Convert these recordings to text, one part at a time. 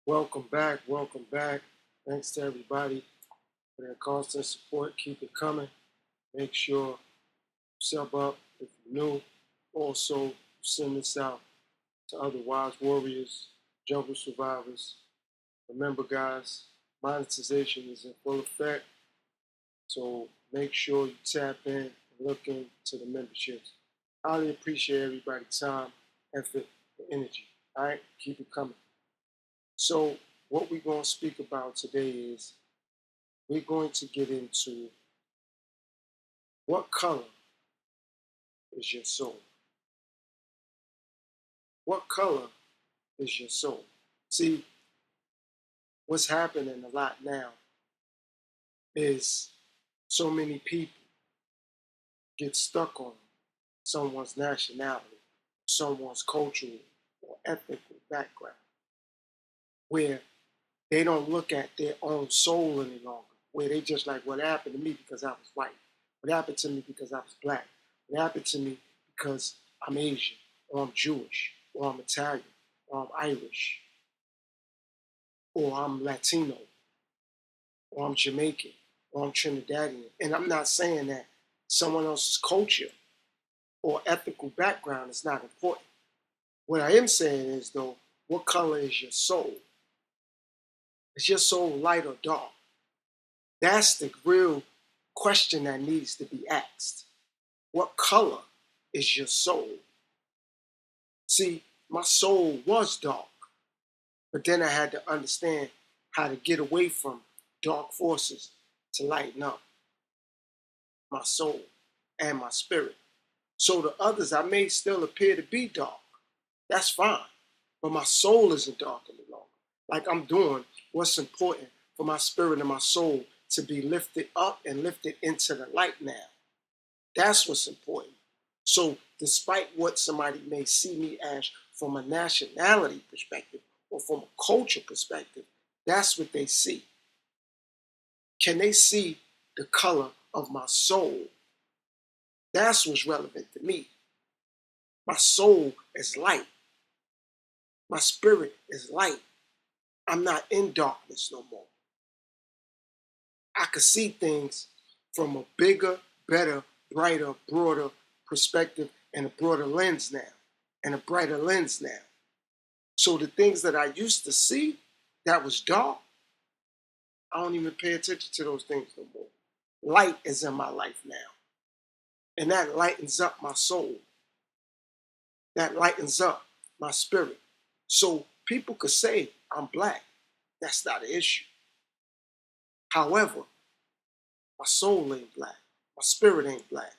Welcome back. Welcome back. Thanks to everybody for their constant support. Keep it coming. Make sure you sub up if you're new. Also, send this out to other wise warriors, jungle survivors. Remember, guys, monetization is in full effect. So make sure you tap in and look into the memberships. Highly appreciate everybody's time, effort, and energy. All right, keep it coming. So, what we're going to speak about today is we're going to get into what color is your soul? What color is your soul? See, what's happening a lot now is so many people get stuck on someone's nationality, someone's cultural or ethnical background, where they don't look at their own soul any longer, where they just like, what happened to me because I was white? What happened to me because I was black? What happened to me because I'm Asian, or I'm Jewish, or I'm Italian, or I'm Irish, or I'm Latino, or I'm Jamaican, or I'm Trinidadian? And I'm not saying that someone else's culture or ethical background is not important. What I am saying is, though, what color is your soul? Is your soul light or dark? That's the real question that needs to be asked. What color is your soul? See, my soul was dark, but then I had to understand how to get away from dark forces to lighten up my soul and my spirit. So to others, I may still appear to be dark. That's fine, but my soul isn't dark any longer. Like I'm doing what's important for my spirit and my soul to be lifted up and lifted into the light now. That's what's important. So despite what somebody may see me as from a nationality perspective or from a culture perspective, that's what they see. Can they see the color of my soul? That's what's relevant to me. My soul is light. My spirit is light. I'm not in darkness no more. I can see things from a bigger, better, brighter, broader perspective and a broader lens now, and a brighter lens now. So the things that I used to see that was dark, I don't even pay attention to those things no more. Light is in my life now. And that lightens up my soul. That lightens up my spirit. So people could say I'm black. That's not an issue. However, my soul ain't black. My spirit ain't black.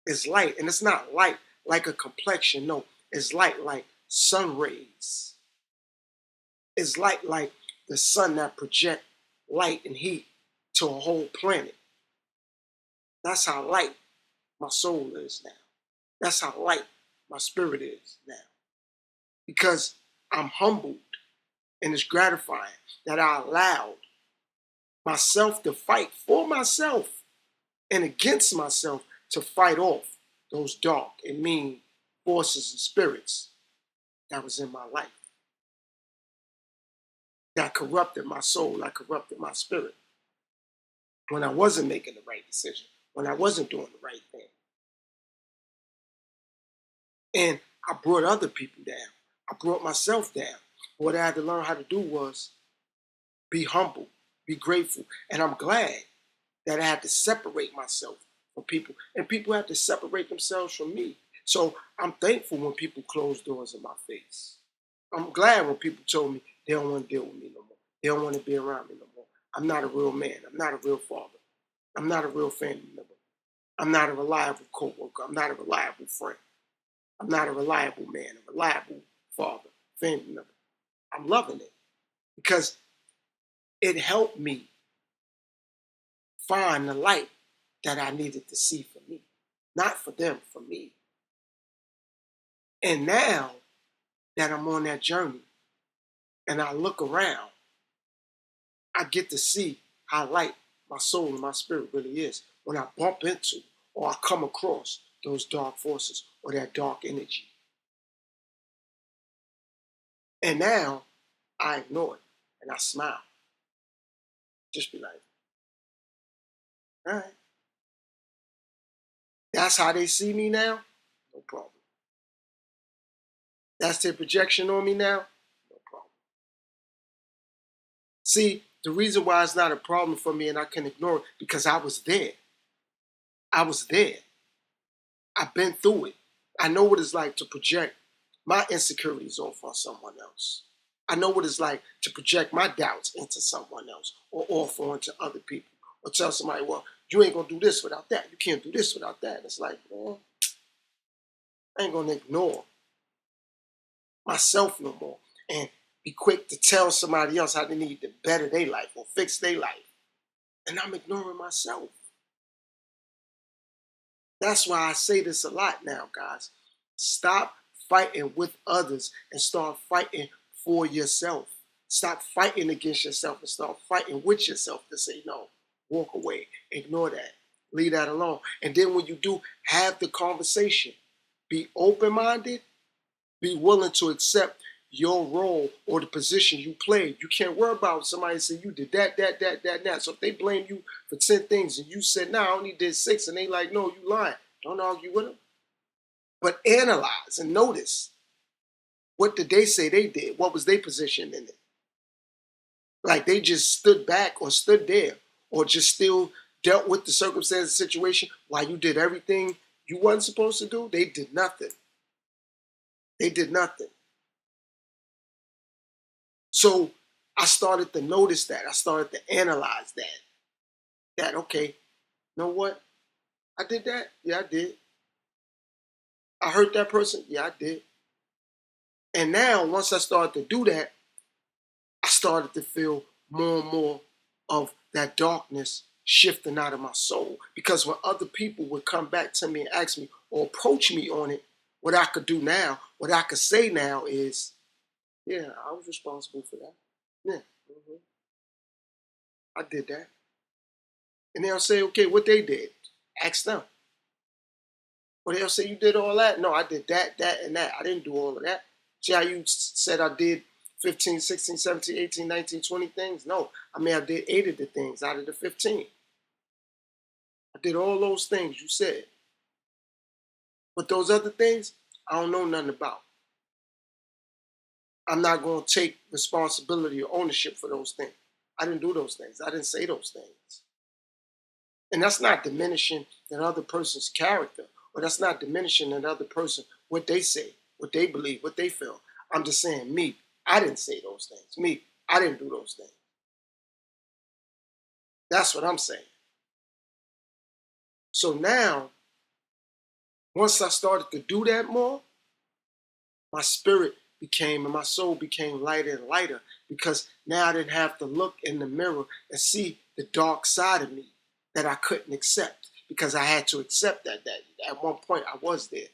It's light. And it's not light like a complexion. No, it's light like sun rays. It's light like the sun that project light and heat to a whole planet. That's how light my soul is now. That's how light my spirit is now. Because I'm humbled and it's gratifying that I allowed myself to fight for myself and against myself to fight off those dark and mean forces and spirits that was in my life, that corrupted my soul, that corrupted my spirit when I wasn't making the right decision, when I wasn't doing the right thing. And I brought other people down. I brought myself down. What I had to learn how to do was be humble, be grateful. And I'm glad that I had to separate myself from people. And people had to separate themselves from me. So I'm thankful when people close doors in my face. I'm glad when people told me they don't want to deal with me no more. They don't want to be around me no more. I'm not a real man. I'm not a real father. I'm not a real family member. I'm not a reliable co-worker. I'm not a reliable friend. I'm not a reliable man, a reliable father, family member. I'm loving it because it helped me find the light that I needed to see for me, not for them, for me. And now that I'm on that journey and I look around, I get to see how light my soul and my spirit really is when I bump into or I come across those dark forces or that dark energy. And now I ignore it. and I smile. Just be like, all right. That's how they see me now? No problem. That's their projection on me now? No problem. See, the reason why it's not a problem for me and I can ignore it, because I was there. I was there. I've been through it. I know what it's like to project my insecurities off on someone else. I know what it's like to project my doubts into someone else or off onto other people. Or tell somebody, well, you ain't gonna do this without that. You can't do this without that. It's like, man, I ain't gonna ignore myself no more and be quick to tell somebody else how they need to better their life or fix their life. And I'm ignoring myself. That's why I say this a lot now, guys. Stop fighting with others and start fighting for yourself. Stop fighting against yourself and start fighting with yourself to say no. Walk away. Ignore that. Leave that alone. And then when you do, have the conversation. Be open-minded. Be willing to accept your role or the position you played. You can't worry about somebody saying you did that, and that. So if they blame you for 10 things and you said, no, I only did 6, and they like, no, you lying. Don't argue with them. But analyze and notice, what did they say they did? What was their position in it? Like they just stood back or stood there or just still dealt with the circumstance situation while you did everything you wasn't supposed to do? They did nothing. They did nothing. So I started to notice that. I started to analyze that. That, okay, you know what? I did that? Yeah, I did. I hurt that person? Yeah, I did. And now, once I started to do that, I started to feel more and more of that darkness shifting out of my soul. Because when other people would come back to me and ask me or approach me on it, what I could do now, what I could say now is, yeah, I was responsible for that. Yeah, I did that. And they'll say, okay, what they did? Ask them. Or they'll say, you did all that? No, I did that, and that. I didn't do all of that. See how you said I did 15, 16, 17, 18, 19, 20 things? No, I mean, I did 8 of the things out of the 15. I did all those things you said. But those other things, I don't know nothing about. I'm not going to take responsibility or ownership for those things. I didn't do those things. I didn't say those things. And that's not diminishing that other person's character, or that's not diminishing that other person what they say, what they believe, what they feel. I'm just saying, me, I didn't say those things. Me, I didn't do those things. That's what I'm saying. So now, once I started to do that more, my spirit became and my soul became lighter and lighter, because now I didn't have to look in the mirror and see the dark side of me that I couldn't accept, because I had to accept that at one point I was there.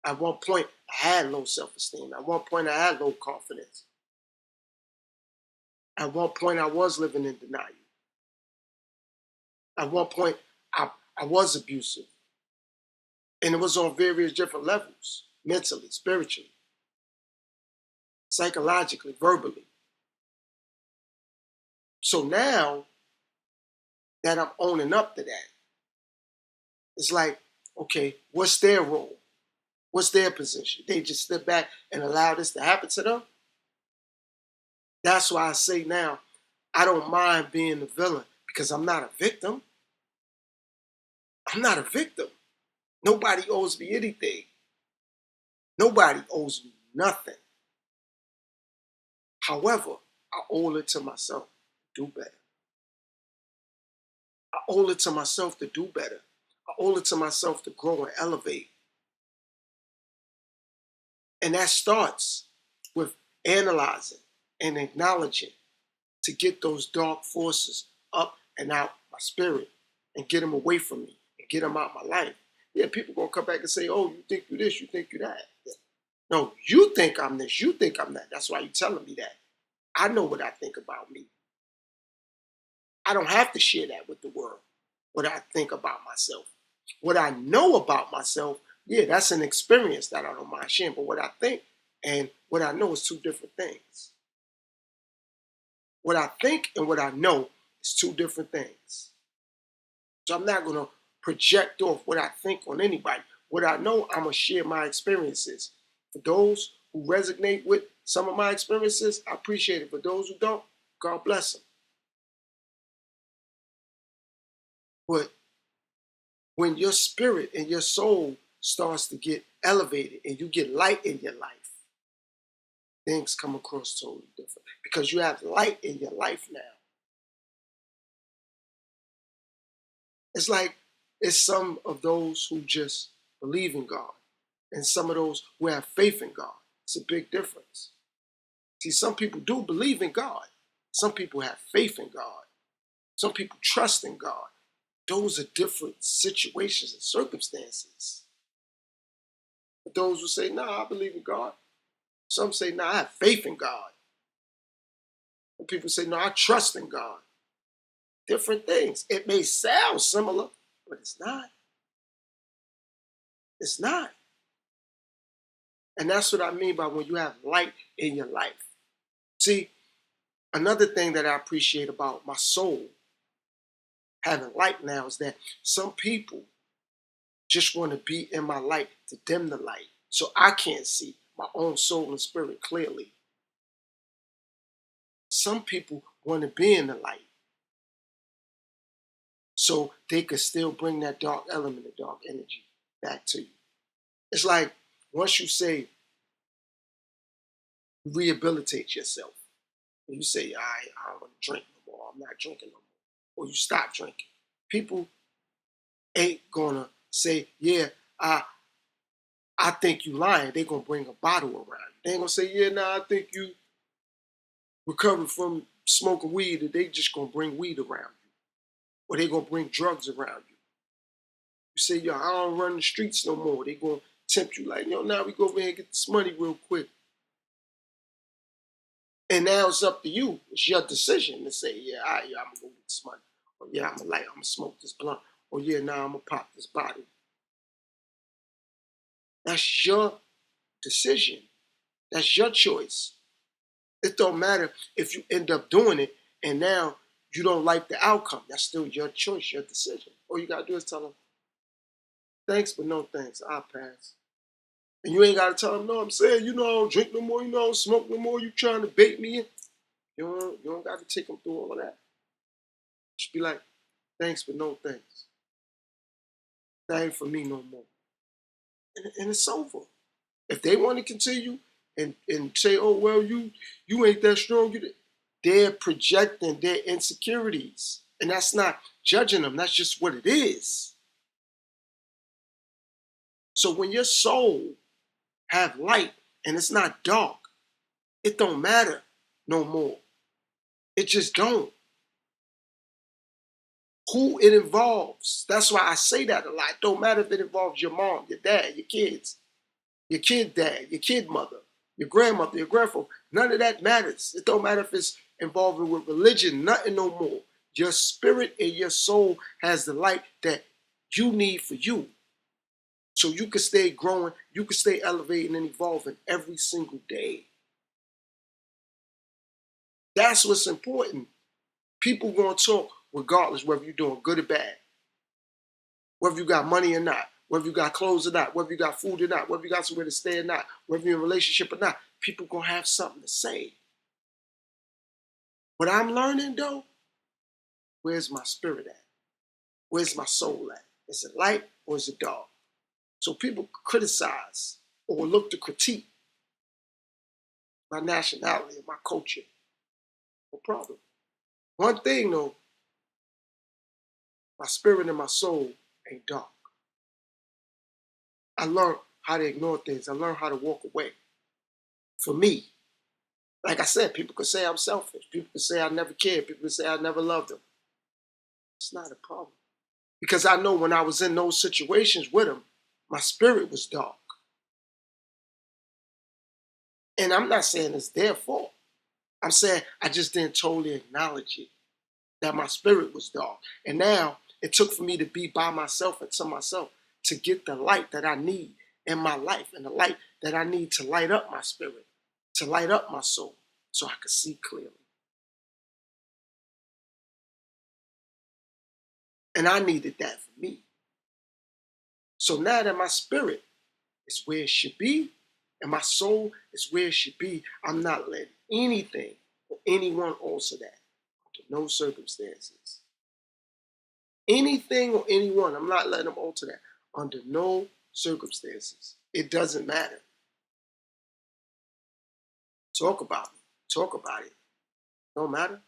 At one point I had low self-esteem. At one point I had low confidence. At one point I was living in denial. At one point I was abusive. And it was on various different levels: mentally, spiritually, psychologically, verbally. So now that I'm owning up to that, it's like, okay, what's their role? What's their position? They just step back and allow this to happen to them? That's why I say now, I don't mind being the villain, because I'm not a victim. I'm not a victim. Nobody owes me anything. Nobody owes me nothing. However, I owe it to myself to do better. I owe it to myself to do better. I owe it to myself to grow and elevate. And that starts with analyzing and acknowledging, to get those dark forces up and out my spirit and get them away from me and get them out my life. Yeah, people gonna come back and say, oh, you think you this, you think you that. No, you think I'm this, you think I'm that. That's why you're telling me that. I know what I think about me. I don't have to share that with the world, what I think about myself. What I know about myself, yeah, that's an experience that I don't mind sharing. But what I think and what I know is two different things. What I think and what I know is two different things. So I'm not going to project off what I think on anybody. What I know, I'm going to share my experiences. For those who resonate with some of my experiences, I appreciate it. For those who don't, God bless them. But when your spirit and your soul starts to get elevated and you get light in your life, things come across totally different because you have light in your life now. It's like it's some of those who just believe in God and some of those who have faith in God. It's a big difference. See, some people do believe in God. Some people have faith in God. Some people trust in God. Those are different situations and circumstances. But those who say, nah, I believe in God. Some say, nah, I have faith in God. And people say, no, I trust in God. Different things. It may sound similar, but it's not. It's not. And that's what I mean by when you have light in your life. See, another thing that I appreciate about my soul having light now is that some people just want to be in my light to dim the light so I can't see my own soul and spirit clearly. Some people want to be in the light so they could still bring that dark element, the dark energy back to you. It's like once you say rehabilitate yourself, and you say, I don't want to drink no more, I'm not drinking no more, or you stop drinking, people ain't gonna say, yeah, I think you lying. They're gonna bring a bottle around you. They ain't gonna say, yeah, nah, I think you recovered from smoking weed. They just gonna bring weed around you. Or they gonna bring drugs around you. You say, yo, I don't run the streets no more. They gonna tempt you like, yo, now we go over here and get this money real quick. And now it's up to you. It's your decision to say, yeah, I'm gonna go get this money. Or yeah, I'm gonna smoke this blunt. Or yeah, now I'm gonna pop this bottle. That's your decision. That's your choice. It don't matter if you end up doing it and now you don't like the outcome. That's still your choice, your decision. All you gotta do is tell them, thanks, but no thanks. I'll pass. And you ain't gotta tell them, no, I'm saying, I don't drink no more, I don't smoke no more. You trying to bait me in? You don't gotta take them through all of that. Just be like, thanks, but no thanks. That ain't for me no more. And it's over. If they want to continue and say, oh, well, you ain't that strong, they're projecting their insecurities. And that's not judging them. That's just what it is. So when your soul have light and it's not dark, it don't matter no more. It just don't. Who it involves. That's why I say that a lot. It don't matter if it involves your mom, your dad, your kids, your kid dad, your kid mother, your grandmother, your grandfather. None of that matters. It don't matter if it's involving with religion, nothing no more. Your spirit and your soul has the light that you need for you. So you can stay growing, you can stay elevating and evolving every single day. That's what's important. People gonna talk regardless whether you're doing good or bad, whether you got money or not, whether you got clothes or not, whether you got food or not, whether you got somewhere to stay or not, whether you're in a relationship or not. People gonna have something to say. What I'm learning though, where's my spirit at? Where's my soul at? Is it light or is it dark? So people criticize or look to critique my nationality and my culture. No problem. One thing though, my spirit and my soul ain't dark. I learned how to ignore things. I learned how to walk away. For me, like I said, people could say I'm selfish. People could say I never cared. People could say I never loved them. It's not a problem. Because I know when I was in those situations with them, my spirit was dark. And I'm not saying it's their fault. I'm saying I just didn't totally acknowledge it, that my spirit was dark. And now it took for me to be by myself and to myself to get the light that I need in my life and the light that I need to light up my spirit, to light up my soul so I could see clearly. And I needed that for me. So now that my spirit is where it should be, and my soul is where it should be, I'm not letting anything or anyone alter that under no circumstances. Anything or anyone, I'm not letting them alter that under no circumstances. It doesn't matter. Talk about me. Talk about it. Don't matter.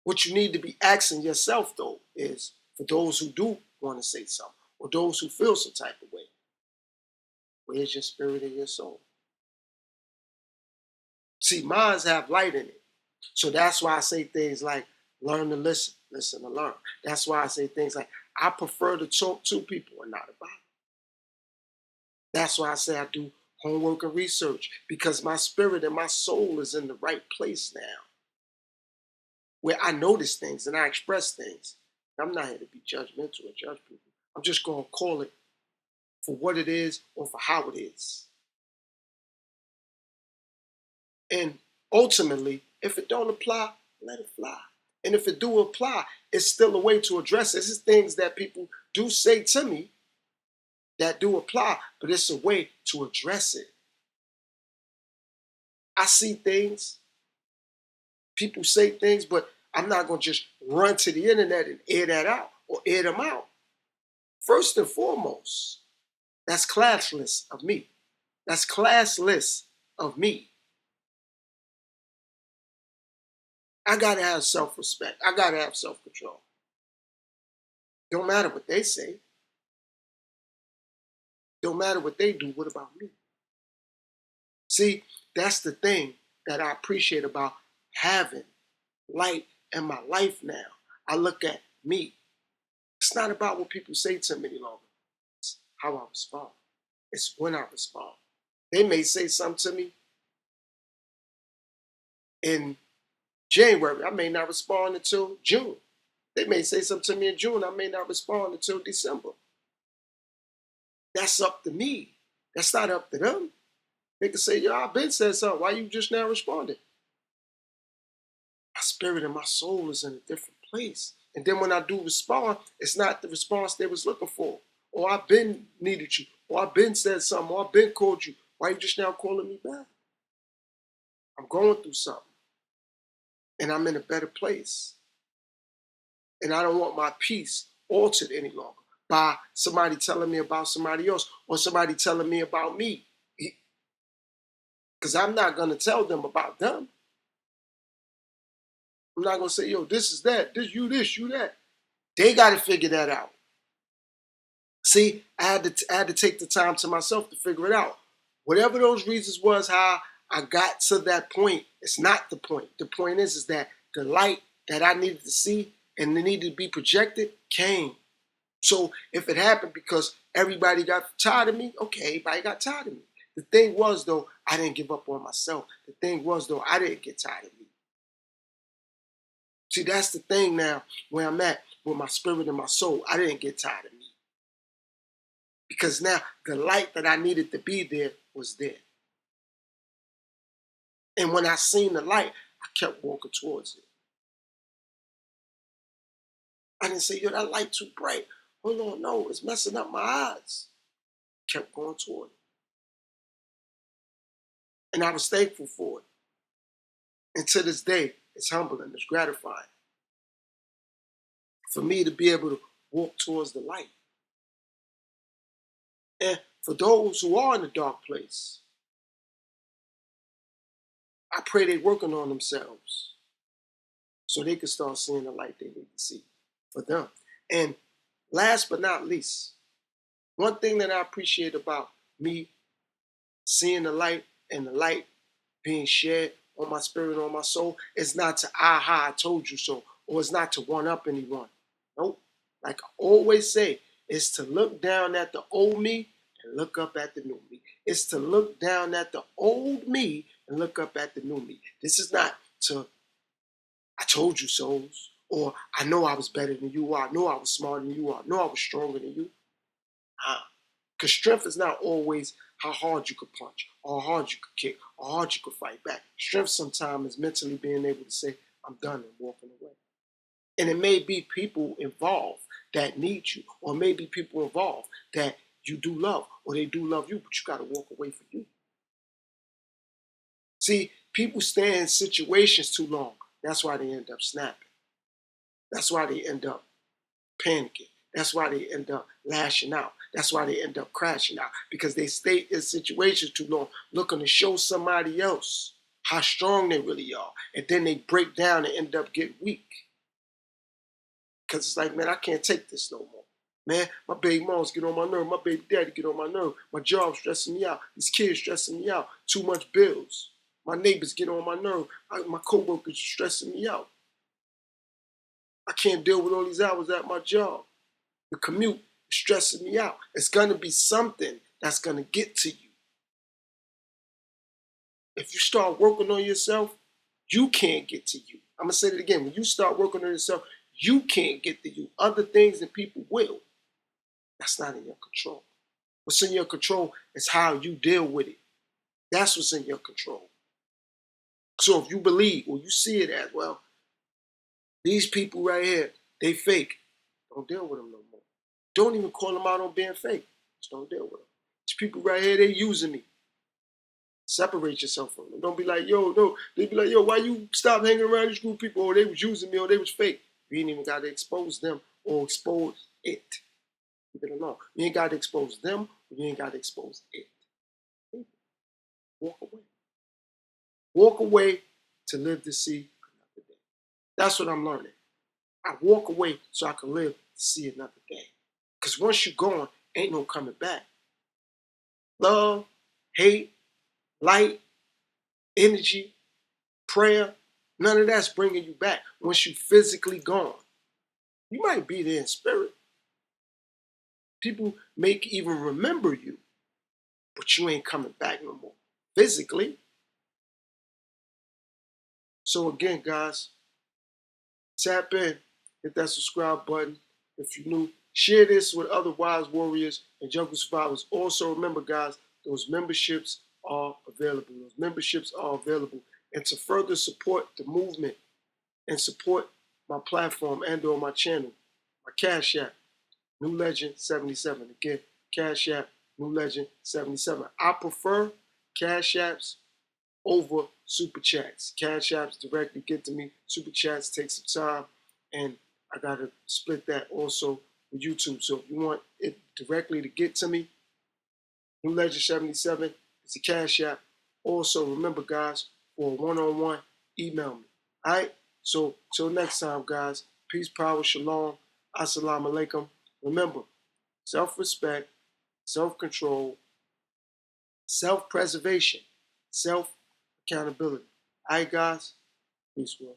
What you need to be asking yourself, though, is for those who do want to say something, or those who feel some type of way, where's your spirit and your soul? See, minds have light in it. So that's why I say things like learn to listen, listen to learn. That's why I say things like I prefer to talk to people and not about it. That's why I say I do homework and research, because my spirit and my soul is in the right place now, where I notice things and I express things. I'm not here to be judgmental or judge people. I'm just going to call it for what it is or for how it is. And ultimately, if it don't apply, let it fly. And if it do apply, it's still a way to address it. This is things that people do say to me that do apply, but it's a way to address it. I see things, people say things, but I'm not going to just run to the internet and air that out or air them out. First and foremost, that's classless of me. That's classless of me. I got to have self-respect. I got to have self-control. Don't matter what they say. Don't matter what they do. What about me? See, that's the thing that I appreciate about having light in my life now. I look at me. It's not about what people say to me any longer. It's how I respond. It's when I respond. They may say something to me in January. I may not respond until June. They may say something to me in June. I may not respond until December. That's up to me. That's not up to them. They can say, yo, I've been said something. Why you just now responding? My spirit and my soul is in a different place. And then when I do respond, it's not the response they was looking for. Or I've been needed you. Or I've been said something. Or I've been called you. Why you just now calling me back? I'm going through something. And I'm in a better place. And I don't want my peace altered any longer by somebody telling me about somebody else or somebody telling me about me. Because I'm not going to tell them about them. I'm not going to say, yo, this is that. This, you that. They got to figure that out. See, I had to take the time to myself to figure it out. Whatever those reasons was, how I got to that point, it's not the point. The point is that the light that I needed to see and it needed to be projected came. So if it happened because everybody got tired of me, okay, everybody got tired of me. The thing was, though, I didn't give up on myself. The thing was, though, I didn't get tired of me. See, that's the thing now where I'm at with my spirit and my soul. I didn't get tired of me. Because now the light that I needed to be there was there. And when I seen the light, I kept walking towards it. I didn't say, yo, that light too bright. Hold on, no, it's messing up my eyes. Kept going toward it. And I was thankful for it. And to this day, it's humbling, it's gratifying for me to be able to walk towards the light. And for those who are in the dark place, I pray they're working on themselves so they can start seeing the light they need to see for them. And last but not least, one thing that I appreciate about me seeing the light and the light being shared on my spirit, on my soul, is not to aha, I told you so, or it's not to one up anyone. Nope. Like I always say, it's to look down at the old me and look up at the new me. It's to look down at the old me and look up at the new me. This is not to I told you so's, or I know I was better than you, or I know I was smarter than you, or I know I was stronger than you. Because strength is not always how hard you could punch, or how hard you could kick, or how hard you could fight back. Strength sometimes is mentally being able to say, I'm done and walking away. And it may be people involved that need you, or maybe people involved that you do love, or they do love you, but you got to walk away from you. See, people stay in situations too long. That's why they end up snapping. That's why they end up panicking. That's why they end up lashing out. That's why they end up crashing out, because they stay in situations too long, looking to show somebody else how strong they really are. And then they break down and end up getting weak. Because it's like, man, I can't take this no more. Man, my baby moms get on my nerve. My baby daddy get on my nerve. My job stressing me out. These kids stressing me out. Too much bills. My neighbors get on my nerve. My coworkers stressing me out. I can't deal with all these hours at my job. The commute is stressing me out. It's going to be something that's going to get to you. If you start working on yourself, you can't get to you. I'm going to say it again. When you start working on yourself, you can't get to you. Other things and people will. That's not in your control. What's in your control is how you deal with it. That's what's in your control. So if you believe or you see it as, well, these people right here, they fake, don't deal with them no more. Don't even call them out on being fake. Just don't deal with them. These people right here, they using me. Separate yourself from them. Don't be like, yo, no. They be like, yo, why you stop hanging around these group of people? Or they was using me, or they was fake. You ain't even got to expose them or expose it. Leave it alone. You ain't got to expose them, or you ain't got to expose it. Walk away. Walk away to live to see another day. That's what I'm learning. I walk away so I can live to see another day. Because once you're gone, ain't no coming back. Love, hate, light, energy, prayer, none of that's bringing you back once you're physically gone. You might be there in spirit. People may even remember you, but you ain't coming back no more physically. So again, guys, tap in, hit that subscribe button if you're new. Share this with other wise warriors and jungle survivors. Also remember, guys, those memberships are available. Those memberships are available. And to further support the movement and support my platform and or my channel, my Cash App, New Legend 77. Again, Cash App, New Legend 77. I prefer Cash Apps over Super Chats. Cash Apps directly get to me. Super Chats take some time, and I got to split that also with YouTube. So if you want it directly to get to me, New Legend 77 is a Cash App. Also, remember, guys, for a one-on-one, email me. All right? So, till next time, guys, peace, power, shalom, assalamu alaikum. Remember, self-respect, self-control, self-preservation, self-accountability. All right, guys? Peace, world.